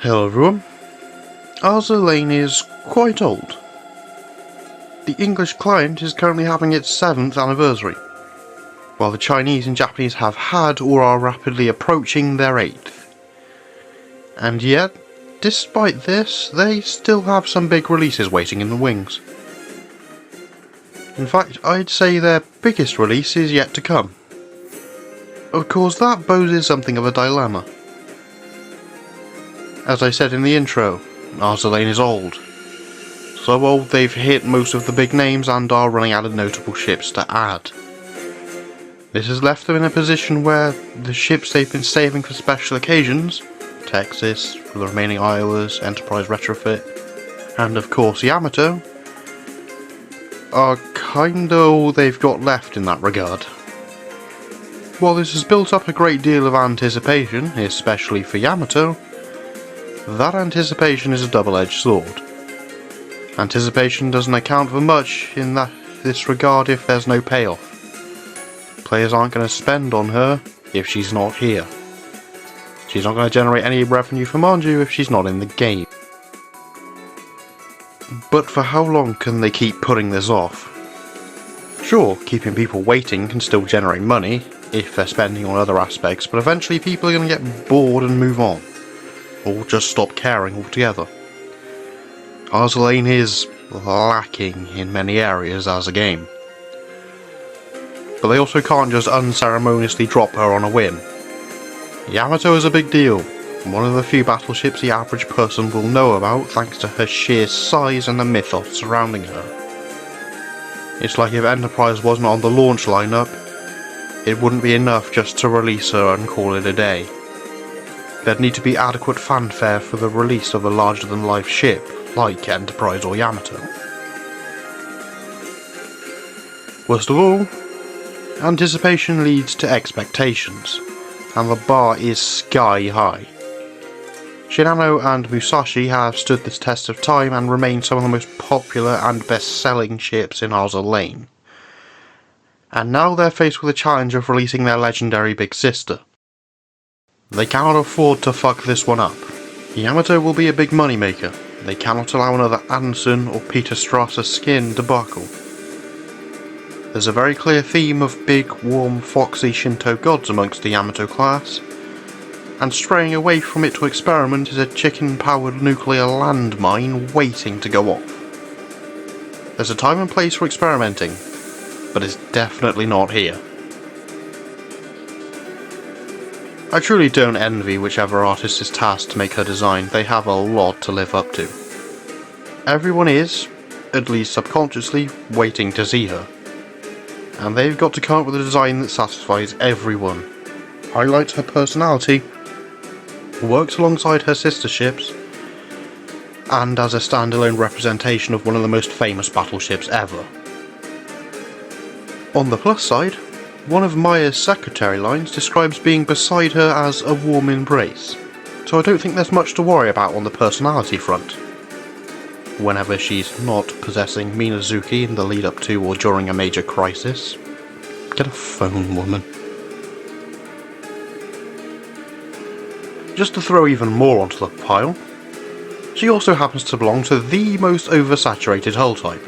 Hello everyone. Azur Lane is quite old. The English client is currently having its 7th anniversary, while the Chinese and Japanese have had or are rapidly approaching their 8th. And yet, despite this, they still have some big releases waiting in the wings. In fact, I'd say their biggest release is yet to come. Of course, that poses something of a dilemma. As I said in the intro, Azur Lane is old. So old they've hit most of the big names and are running out of notable ships to add. This has left them in a position where the ships they've been saving for special occasions, Texas, for the remaining Iowas, Enterprise Retrofit, and of course Yamato, are kinda all they've got left in that regard. While this has built up a great deal of anticipation, especially for Yamato, that anticipation is a double-edged sword. Anticipation doesn't account for much in this regard if there's no payoff. Players aren't going to spend on her if she's not here. She's not going to generate any revenue for Manju if she's not in the game. But for how long can they keep putting this off? Sure, keeping people waiting can still generate money if they're spending on other aspects, but eventually people are going to get bored and move on. Or just stop caring altogether. Azur Lane is lacking in many areas as a game. But they also can't just unceremoniously drop her on a whim. Yamato is a big deal, one of the few battleships the average person will know about thanks to her sheer size and the mythos surrounding her. It's like if Enterprise wasn't on the launch lineup, it wouldn't be enough just to release her and call it a day. There'd need to be adequate fanfare for the release of a larger-than-life ship, like Enterprise or Yamato. Worst of all, anticipation leads to expectations, and the bar is sky high. Shinano and Musashi have stood this test of time and remain some of the most popular and best-selling ships in Azur Lane. And now they're faced with the challenge of releasing their legendary big sister. They cannot afford to fuck this one up. Yamato will be a big moneymaker. They cannot allow another Anderson or Peter Strasser skin debacle. There's a very clear theme of big, warm, foxy Shinto gods amongst the Yamato class, and straying away from it to experiment is a chicken-powered nuclear landmine waiting to go off. There's a time and place for experimenting, but it's definitely not here. I truly don't envy whichever artist is tasked to make her design. They have a lot to live up to. Everyone is, at least subconsciously, waiting to see her. And they've got to come up with a design that satisfies everyone, highlights her personality, works alongside her sister ships, and as a standalone representation of one of the most famous battleships ever. On the plus side, one of Maya's secretary lines describes being beside her as a warm embrace, so I don't think there's much to worry about on the personality front. Whenever she's not possessing Minazuki in the lead up to or during a major crisis. Get a phone, woman. Just to throw even more onto the pile, she also happens to belong to the most oversaturated hull type.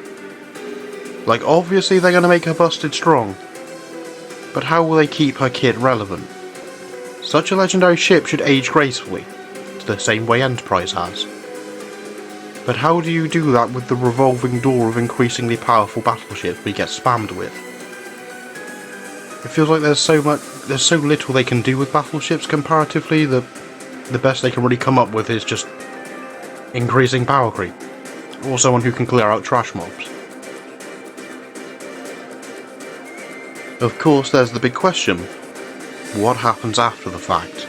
Like, obviously they're going to make her busted strong, but how will they keep her kit relevant? Such a legendary ship should age gracefully, the same way Enterprise has. But how do you do that with the revolving door of increasingly powerful battleships we get spammed with? It feels like there's so little they can do with battleships comparatively that the best they can really come up with is just increasing power creep, or someone who can clear out trash mobs. Of course, there's the big question: what happens after the fact?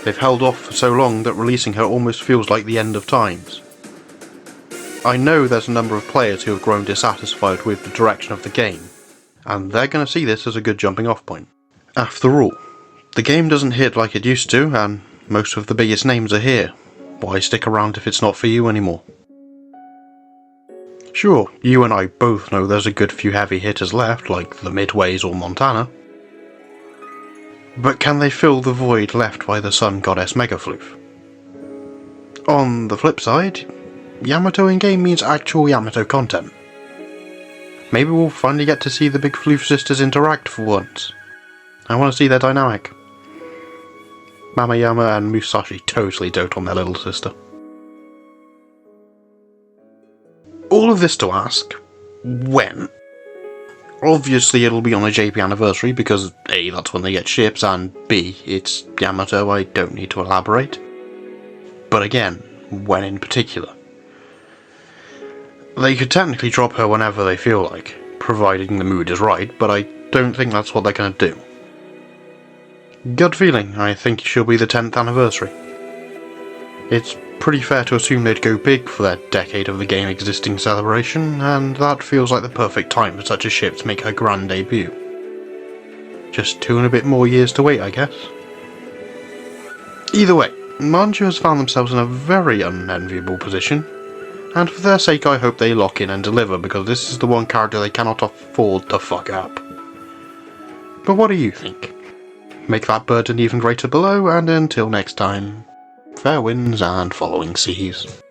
They've held off for so long that releasing her almost feels like the end of times. I know there's a number of players who have grown dissatisfied with the direction of the game, and they're going to see this as a good jumping off point. After all, the game doesn't hit like it used to, and most of the biggest names are here. Why stick around if it's not for you anymore? Sure, you and I both know there's a good few heavy hitters left, like the Midways or Montana. But can they fill the void left by the Sun Goddess Megafloof? On the flip side, Yamato in-game means actual Yamato content. Maybe we'll finally get to see the big Floof sisters interact for once. I want to see their dynamic. Mamayama and Musashi totally dote on their little sister. All of this to ask, when? Obviously it'll be on a JP anniversary because A, that's when they get ships, and B, it's Yamato, I don't need to elaborate. But again, when in particular? They could technically drop her whenever they feel like, providing the mood is right, but I don't think that's what they're going to do. Gut feeling, I think she'll be the 10th anniversary. It's pretty fair to assume they'd go big for their decade of the game existing celebration, and that feels like the perfect time for such a ship to make her grand debut. Just 2 and a bit more years to wait, I guess. Either way, Manju has found themselves in a very unenviable position, and for their sake I hope they lock in and deliver, because this is the one character they cannot afford to fuck up. But what do you think? Make that burden even greater below, and until next time, fair winds and following seas.